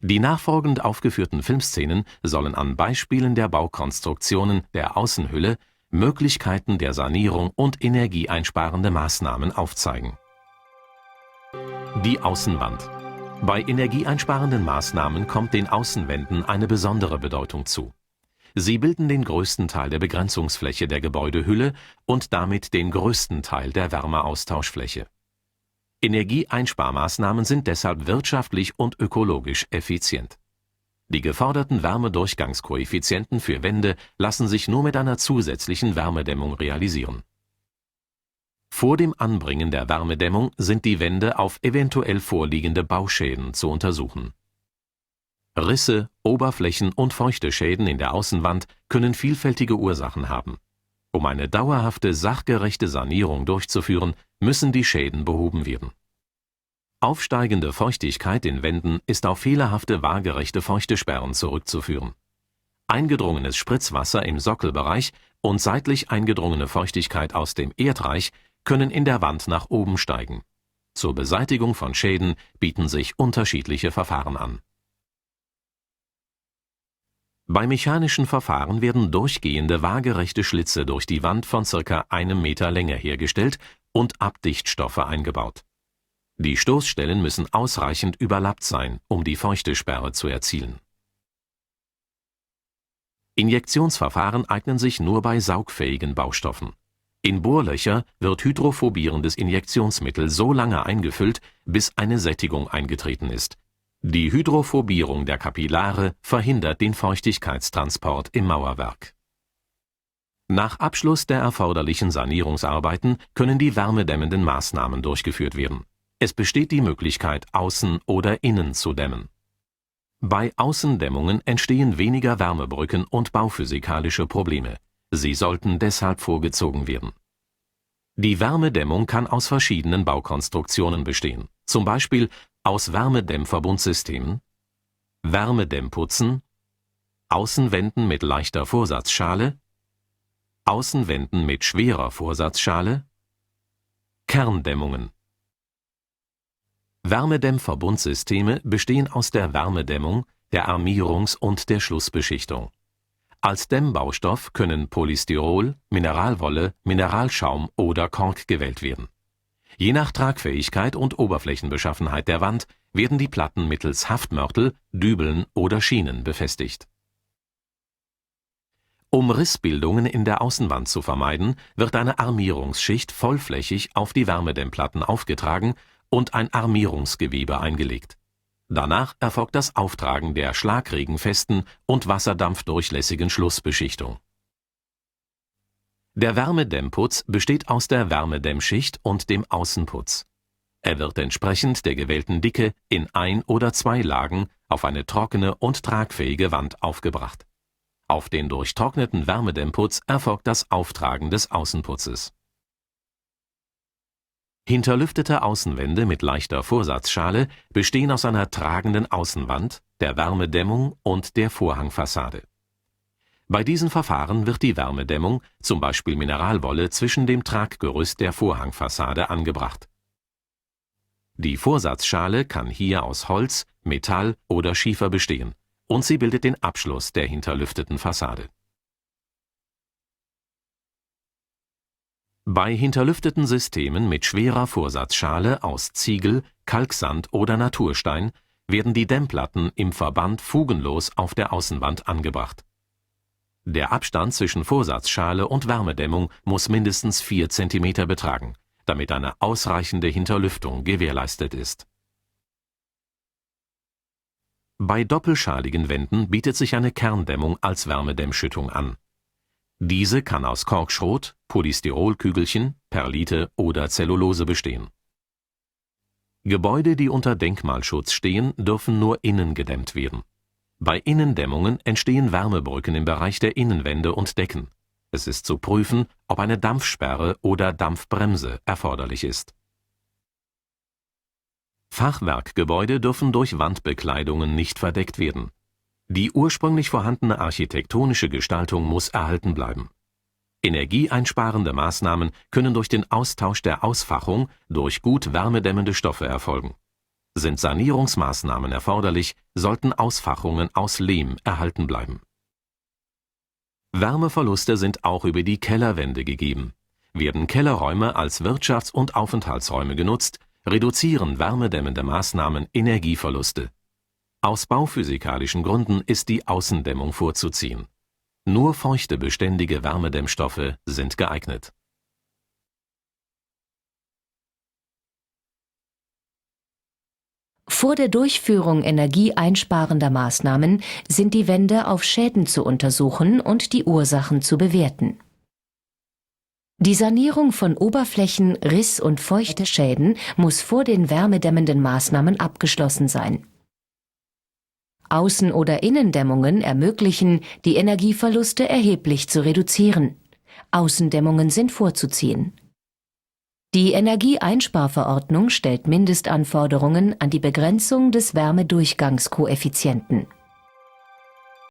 Die nachfolgend aufgeführten Filmszenen sollen an Beispielen der Baukonstruktionen der Außenhülle Möglichkeiten der Sanierung und energieeinsparende Maßnahmen aufzeigen. Die Außenwand. Bei energieeinsparenden Maßnahmen kommt den Außenwänden eine besondere Bedeutung zu. Sie bilden den größten Teil der Begrenzungsfläche der Gebäudehülle und damit den größten Teil der Wärmeaustauschfläche. Energieeinsparmaßnahmen sind deshalb wirtschaftlich und ökologisch effizient. Die geforderten Wärmedurchgangskoeffizienten für Wände lassen sich nur mit einer zusätzlichen Wärmedämmung realisieren. Vor dem Anbringen der Wärmedämmung sind die Wände auf eventuell vorliegende Bauschäden zu untersuchen. Risse, Oberflächen- und Feuchteschäden in der Außenwand können vielfältige Ursachen haben. Um eine dauerhafte, sachgerechte Sanierung durchzuführen, müssen die Schäden behoben werden. Aufsteigende Feuchtigkeit in Wänden ist auf fehlerhafte waagerechte Feuchtesperren zurückzuführen. Eingedrungenes Spritzwasser im Sockelbereich und seitlich eingedrungene Feuchtigkeit aus dem Erdreich können in der Wand nach oben steigen. Zur Beseitigung von Schäden bieten sich unterschiedliche Verfahren an. Bei mechanischen Verfahren werden durchgehende waagerechte Schlitze durch die Wand von ca. 1 Meter Länge hergestellt und Abdichtstoffe eingebaut. Die Stoßstellen müssen ausreichend überlappt sein, um die Feuchtesperre zu erzielen. Injektionsverfahren eignen sich nur bei saugfähigen Baustoffen. In Bohrlöcher wird hydrophobierendes Injektionsmittel so lange eingefüllt, bis eine Sättigung eingetreten ist. Die Hydrophobierung der Kapillare verhindert den Feuchtigkeitstransport im Mauerwerk. Nach Abschluss der erforderlichen Sanierungsarbeiten können die wärmedämmenden Maßnahmen durchgeführt werden. Es besteht die Möglichkeit, außen oder innen zu dämmen. Bei Außendämmungen entstehen weniger Wärmebrücken und bauphysikalische Probleme. Sie sollten deshalb vorgezogen werden. Die Wärmedämmung kann aus verschiedenen Baukonstruktionen bestehen, zum Beispiel aus Wärmedämmverbundsystemen, Wärmedämmputzen, Außenwänden mit leichter Vorsatzschale, Außenwänden mit schwerer Vorsatzschale, Kerndämmungen. Wärmedämmverbundsysteme bestehen aus der Wärmedämmung, der Armierungs- und der Schlussbeschichtung. Als Dämmbaustoff können Polystyrol, Mineralwolle, Mineralschaum oder Kork gewählt werden. Je nach Tragfähigkeit und Oberflächenbeschaffenheit der Wand werden die Platten mittels Haftmörtel, Dübeln oder Schienen befestigt. Um Rissbildungen in der Außenwand zu vermeiden, wird eine Armierungsschicht vollflächig auf die Wärmedämmplatten aufgetragen und ein Armierungsgewebe eingelegt. Danach erfolgt das Auftragen der schlagregenfesten und wasserdampfdurchlässigen Schlussbeschichtung. Der Wärmedämmputz besteht aus der Wärmedämmschicht und dem Außenputz. Er wird entsprechend der gewählten Dicke in 1 oder 2 Lagen auf eine trockene und tragfähige Wand aufgebracht. Auf den durchtrockneten Wärmedämmputz erfolgt das Auftragen des Außenputzes. Hinterlüftete Außenwände mit leichter Vorsatzschale bestehen aus einer tragenden Außenwand, der Wärmedämmung und der Vorhangfassade. Bei diesen Verfahren wird die Wärmedämmung, zum Beispiel Mineralwolle, zwischen dem Traggerüst der Vorhangfassade angebracht. Die Vorsatzschale kann hier aus Holz, Metall oder Schiefer bestehen und sie bildet den Abschluss der hinterlüfteten Fassade. Bei hinterlüfteten Systemen mit schwerer Vorsatzschale aus Ziegel, Kalksand oder Naturstein werden die Dämmplatten im Verband fugenlos auf der Außenwand angebracht. Der Abstand zwischen Vorsatzschale und Wärmedämmung muss mindestens 4 cm betragen, damit eine ausreichende Hinterlüftung gewährleistet ist. Bei doppelschaligen Wänden bietet sich eine Kerndämmung als Wärmedämmschüttung an. Diese kann aus Korkschrot, Polystyrolkügelchen, Perlite oder Zellulose bestehen. Gebäude, die unter Denkmalschutz stehen, dürfen nur innen gedämmt werden. Bei Innendämmungen entstehen Wärmebrücken im Bereich der Innenwände und Decken. Es ist zu prüfen, ob eine Dampfsperre oder Dampfbremse erforderlich ist. Fachwerkgebäude dürfen durch Wandbekleidungen nicht verdeckt werden. Die ursprünglich vorhandene architektonische Gestaltung muss erhalten bleiben. Energieeinsparende Maßnahmen können durch den Austausch der Ausfachung durch gut wärmedämmende Stoffe erfolgen. Sind Sanierungsmaßnahmen erforderlich, sollten Ausfachungen aus Lehm erhalten bleiben. Wärmeverluste sind auch über die Kellerwände gegeben. Werden Kellerräume als Wirtschafts- und Aufenthaltsräume genutzt, reduzieren wärmedämmende Maßnahmen Energieverluste. Aus bauphysikalischen Gründen ist die Außendämmung vorzuziehen. Nur feuchtebeständige Wärmedämmstoffe sind geeignet. Vor der Durchführung energieeinsparender Maßnahmen sind die Wände auf Schäden zu untersuchen und die Ursachen zu bewerten. Die Sanierung von Oberflächen, Riss- und Feuchteschäden muss vor den wärmedämmenden Maßnahmen abgeschlossen sein. Außen- oder Innendämmungen ermöglichen, die Energieverluste erheblich zu reduzieren. Außendämmungen sind vorzuziehen. Die Energieeinsparverordnung stellt Mindestanforderungen an die Begrenzung des Wärmedurchgangskoeffizienten.